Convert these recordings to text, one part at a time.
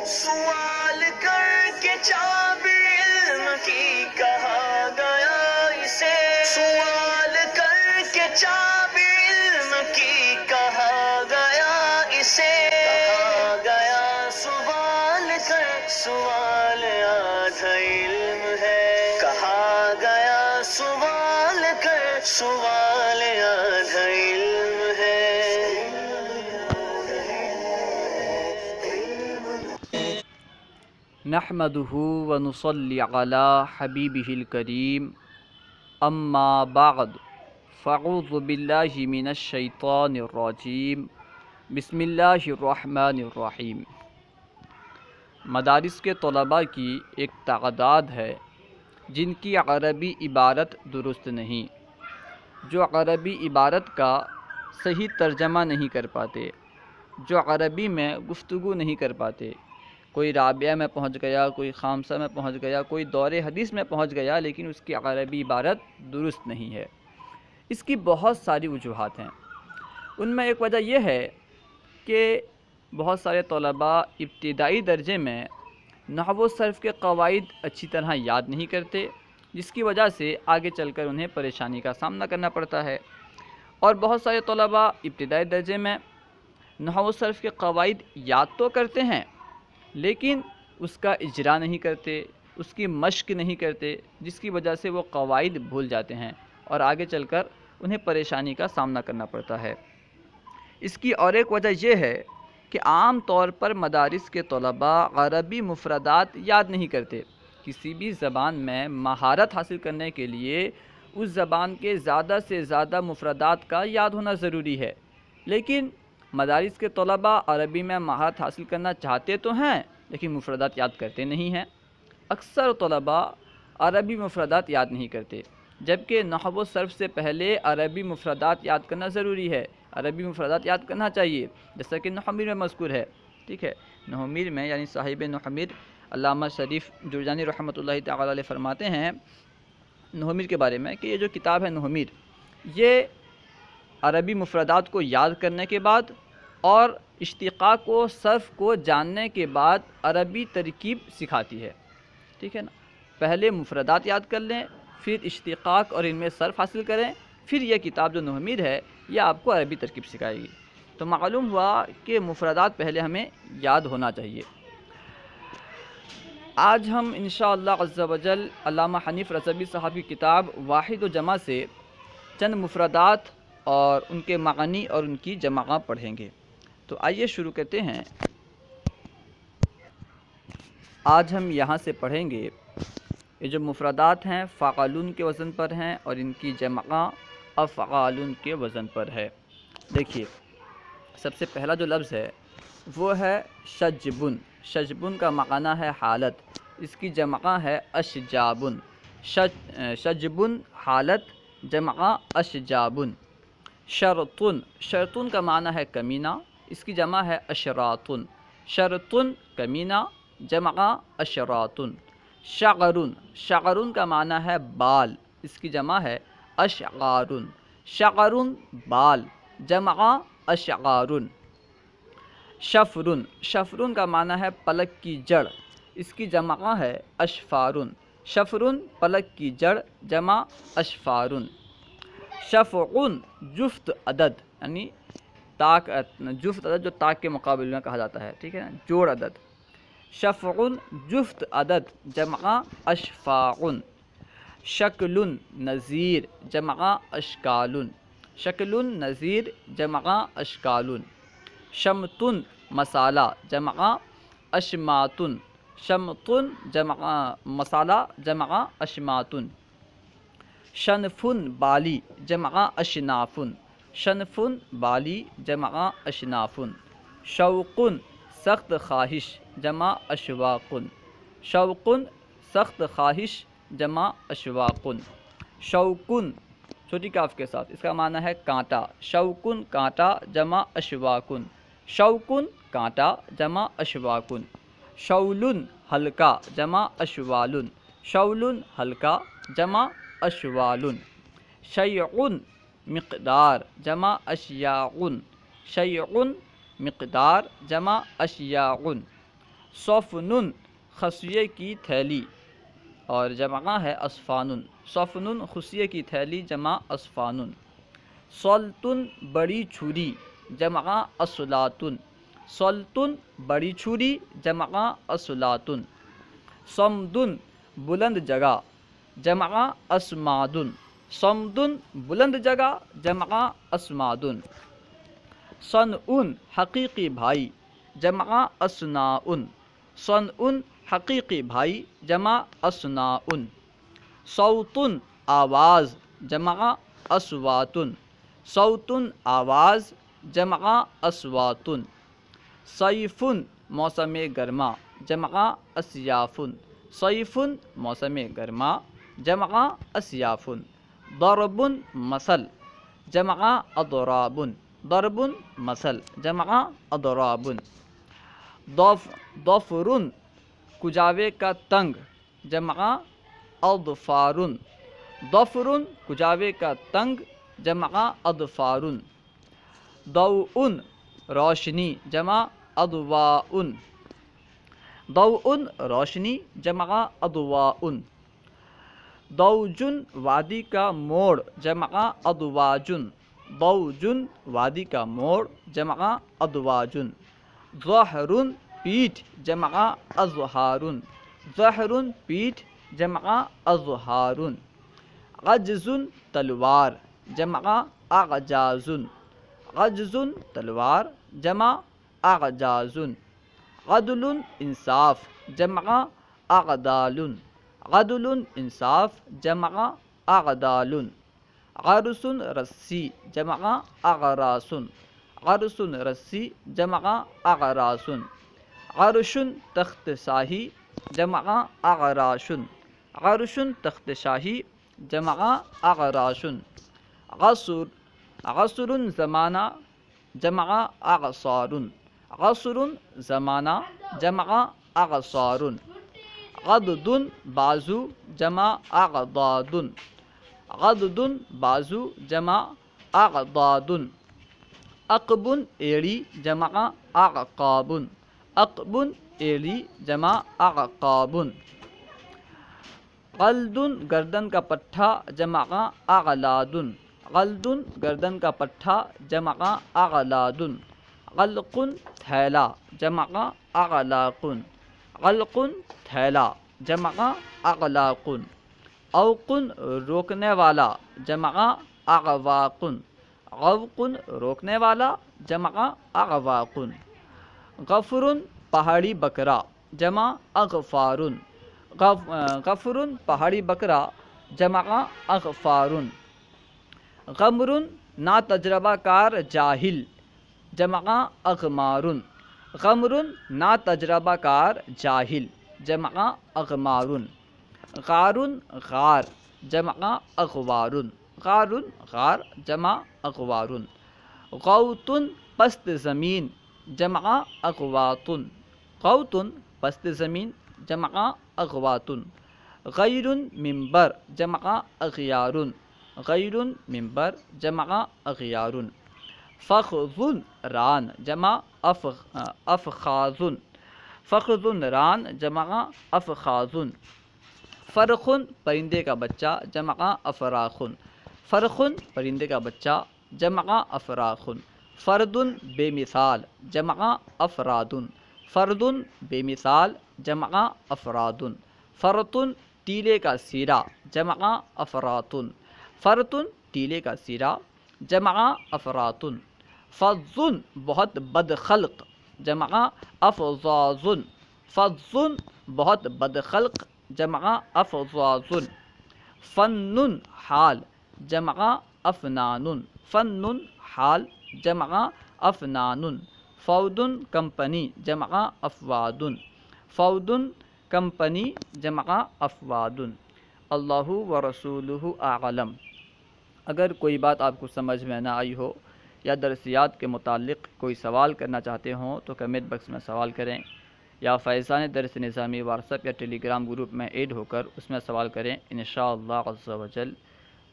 سوال کر کے چابی علم کی کہا گیا اسے، سوال کر کے چابی علم کی کہا گیا اسے، کہا گیا سوال کر، سوال آدھا علم ہے، کہا گیا سوال کر، سوال آدھا علم ہے۔ نحمده ونصلي على حبيبه الكريم اما بعد فاعوذ بالله من الشيطان الرجيم بسم اللہ الرحمن الرحیم۔ مدارس کے طلباء کی ایک تعداد ہے جن کی عربی عبارت درست نہیں، جو عربی عبارت کا صحیح ترجمہ نہیں کر پاتے، جو عربی میں گفتگو نہیں کر پاتے۔ کوئی رابعہ میں پہنچ گیا، کوئی خامسہ میں پہنچ گیا، کوئی دور حدیث میں پہنچ گیا، لیکن اس کی عربی عبارت درست نہیں ہے۔ اس کی بہت ساری وجوہات ہیں۔ ان میں ایک وجہ یہ ہے کہ بہت سارے طلباء ابتدائی درجے میں نحو و صرف کے قواعد اچھی طرح یاد نہیں کرتے، جس کی وجہ سے آگے چل کر انہیں پریشانی کا سامنا کرنا پڑتا ہے۔ اور بہت سارے طلباء ابتدائی درجے میں نحو و صرف کے قواعد یاد تو کرتے ہیں، لیکن اس کا اجرا نہیں کرتے، اس کی مشق نہیں کرتے، جس کی وجہ سے وہ قواعد بھول جاتے ہیں اور آگے چل کر انہیں پریشانی کا سامنا کرنا پڑتا ہے۔ اس کی اور ایک وجہ یہ ہے کہ عام طور پر مدارس کے طلباء عربی مفردات یاد نہیں کرتے۔ کسی بھی زبان میں مہارت حاصل کرنے کے لیے اس زبان کے زیادہ سے زیادہ مفردات کا یاد ہونا ضروری ہے، لیکن مدارس کے طلباء عربی میں مہارت حاصل کرنا چاہتے تو ہیں لیکن مفردات یاد کرتے نہیں ہیں۔ اکثر طلباء عربی مفردات یاد نہیں کرتے، جبکہ نحو و صرف سے پہلے عربی مفردات یاد کرنا ضروری ہے۔ عربی مفردات یاد کرنا چاہیے، جیسا کہ نحومیر میں مذکور ہے، ٹھیک ہے۔ نحومیر میں یعنی صاحب نحومیر علامہ شریف جرجانی رحمۃ اللہ تعالی علیہ فرماتے ہیں نحومیر کے بارے میں کہ یہ جو کتاب ہے نحومیر، یہ عربی مفردات کو یاد کرنے کے بعد اور اشتقاق و صرف کو جاننے کے بعد عربی ترکیب سکھاتی ہے، ٹھیک ہے نا۔ پہلے مفردات یاد کر لیں، پھر اشتقاق اور ان میں صرف حاصل کریں، پھر یہ کتاب جو نحومیر ہے یہ آپ کو عربی ترکیب سکھائے گی۔ تو معلوم ہوا کہ مفردات پہلے ہمیں یاد ہونا چاہیے۔ آج ہم انشاءاللہ عز و جل علامہ حنیف رضوی صاحب کی کتاب واحد و جمع سے چند مفردات اور ان کے معنی اور ان کی جمع پڑھیں گے۔ تو آئیے شروع کرتے ہیں۔ آج ہم یہاں سے پڑھیں گے، یہ جو مفردات ہیں فعالون کے وزن پر ہیں اور ان کی جمع افعالون کے وزن پر ہے۔ دیکھیے، سب سے پہلا جو لفظ ہے وہ ہے شجبن۔ شجبن کا معنی ہے حالت، اس کی جمع ہے اشجابن۔ شجبن حالت، جمع اشجابن۔ شرطن، شرطن کا معنی ہے کمینہ، اس کی جمع ہے اشراطن۔ شرطن کمینہ، جمع اشراطن۔ شعرن، شعرن کا معنی ہے بال، اس کی جمع ہے اشعارن۔ شعرن بال، جمع اشعارن۔ شفرن، شفرن کا معنی ہے پلک کی جڑ، اس کی جمع ہے اشفارن۔ شفرن پلک کی جڑ، جمع اشفارن۔ شفعن جفت عدد، یعنی تاک، جفت عدد جو تاک کے مقابل میں کہا جاتا ہے، ٹھیک ہے نا، جوڑ عدد۔ شفعن جفت عدد، جمع اشفاعن۔ شکل نظیر، جمع اشکالن۔ شکل نظیر، جمع اشکالن۔ شمتن مسالہ، جمع اشماتن۔ شمتن جمع مسالہ، جمع اشماتن۔ شنفن بالی، جمع اشنافن۔ شنفن بالی، جمع اشنافن۔ شوقن سخت خواہش، جمع اشواقن۔ شوقن سخت خواہش، جمع اشواقن۔ شوقن چھوٹی کاف کے ساتھ، اس کا معنی ہے کانٹا۔ شوقن کانٹا، جمع اشواقن۔ شوقن کانٹا، جمع اشواقن۔ شولن ہلکا، جمع اشوالن۔ شولن ہلکا، جمع اشوالن۔ شیعن مقدار، جمع اشیاعن۔ شیعن مقدار، جمع اشیاعن۔ صفن خصیے کی تھیلی اور جمع ہے اصفان. صفن خصیے کی تھیلی جمع اصفان. سلطن بڑی چھری جمع اصلاتن. سلطن بڑی چھری جمع اصلاتن. صمدن بلند جگہ جمع اسمادن. صمدن بلند جگہ جمع اسمادن. صنع حقیقی بھائی جمع اصناء. صنع حقیقی بھائی جمع اصناء. صوت آواز جمع اصوات. صوت آواز جمع اصوات. صیف موسم گرما جمع اصیاف. صیف موسم گرما جمع اصیاف. ضرب مثل جمع اضراب. ضرب مثل جمع اضراب. ضفر کجاوے کا تنگ جمع اظفار. ضفر کجاوے کا تنگ جمع اظفار. ضوء روشنی جمع اضواء. ضوء روشنی جمع اضواء. ضوج وادی کا موڑ جمع اضواج. ضوج وادی کا موڑ جمع اضواج. ظہر پیٹھ جمع اظہار. ظہر پیٹھ جمع اظہار. عجز تلوار جمع اعجاز. عجز تلوار جمع اعجاز. عدل انصاف جمع اعدال. عدل انصاف جمع اعدال. عرس رسی جمع اغراس. عرس رسی جمع اغراس. عرش تخت شاہی جمع اغراش. عرش تخت شاہی جمع اغراش. عصر زمانہ جمع اعصار. عصر زمانہ جمع اعصار. غدد بازو جمع اغداد. غدد بازو جمع اغداد. عقب ایڑی جمع اعقاب. عقب ایڑی جمع اعقاب. قلد گردن کا پٹھا جمع اغلاد. قلد گردن کا پٹھا جمع اغلاد. غلق تھیلا جمع اغلاق. غلق تھیلا جمع اغلاق. اوق روکنے والا جمع اغواق. غوق روکنے والا جمع اغواق. غفر پہاڑی بکرا جمع اغفار. غفر پہاڑی بکرا جمع اغفار. غمر نا تجربہ کار جاہل جمع اغمار. غمر نا تجربہ کار جاہل جمع اغمار. غار غار جمع اغوار. غار غار جمع اغوار. غوط پست زمین جمع اغواط. غوط پست زمین جمع اغواط. غیر منبر جمع اغیار. غیر منبر جمع اغیار. فخذ ران جمع افخاذ. فخذ ران جمع افخاذ. فرخ پرندے کا بچہ جمع افراخ. فرخ پرندے کا بچہ جمع افراخ. فرد بے مثال جمع افراد. فرد بے مثال جمع افراد. فرتن ٹیلے کا سیرا جمع افراتن. فرتن ٹیلے کا سیرا جمع افراتن. فظ بہت بد خلق جمع افظاظ. فظ بہت بد خلق جمع افظاظ. فن حال جمع افنان. فن حال جمع افنان. فود کمپنی جمع افواد. فود کمپنی جمع افواد. اللہ و رسولہ اعلم. اگر کوئی بات آپ کو سمجھ میں نہ آئی ہو یا درسیات کے متعلق کوئی سوال کرنا چاہتے ہوں تو کمنٹ باکس میں سوال کریں، یا فیضان درس نظامی واٹس ایپ یا ٹیلی گرام گروپ میں ایڈ ہو کر اس میں سوال کریں. انشاءاللہ عز و جل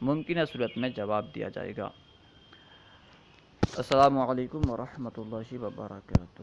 ممکنہ صورت میں جواب دیا جائے گا. السلام علیکم ورحمۃ اللہ وبرکاتہ.